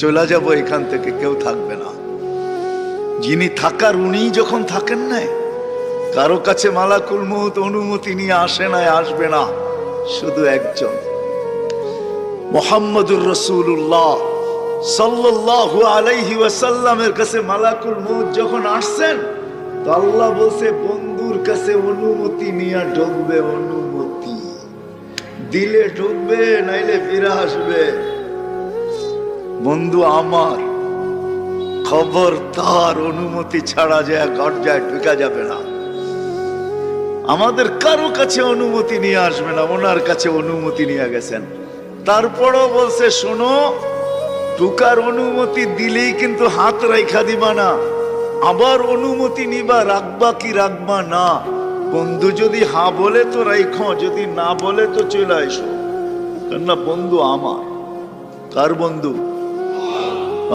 চলে যাব এখান থেকে, কেউ থাকবে না। যিনি থাকার উনি যখন থাকেন নাই, কারো কাছে মালাকুল মউত অনুমতি নিয়ে আসে নাই, আসবে না। শুধু একজন মুহাম্মদুর রাসূলুল্লাহ সাল্লাল্লাহু আলাইহি ওয়াসাল্লামের কাছে মালাকুল মউত যখন আসছেন, তো আল্লাহ বলছে বন্ধুর কাছে অনুমতি নিয়ে ঢুকবে, অনুমতি দিলে ঢুকবে, নাইলে ফিরে আসবে। বন্ধু আমার, খবর তার অনুমতি ছাড়া যায় গর্জায় ঢুকা যাবে না। আমাদের কারো কাছে অনুমতি নিয়ে আসবে না, ওনার কাছে অনুমতি নিয়ে গেছেন। তারপরও বলছে শোনো, ঢুকার অনুমতি দিলেই কিন্তু হাত রাইখা দিবা না, আবার অনুমতি নিবা, রাখবা কি রাখবা না। বন্ধু যদি হা বলে তো রাইখো, যদি না বলে তো চলে আসো। কেননা বন্ধু আমার। কার বন্ধু?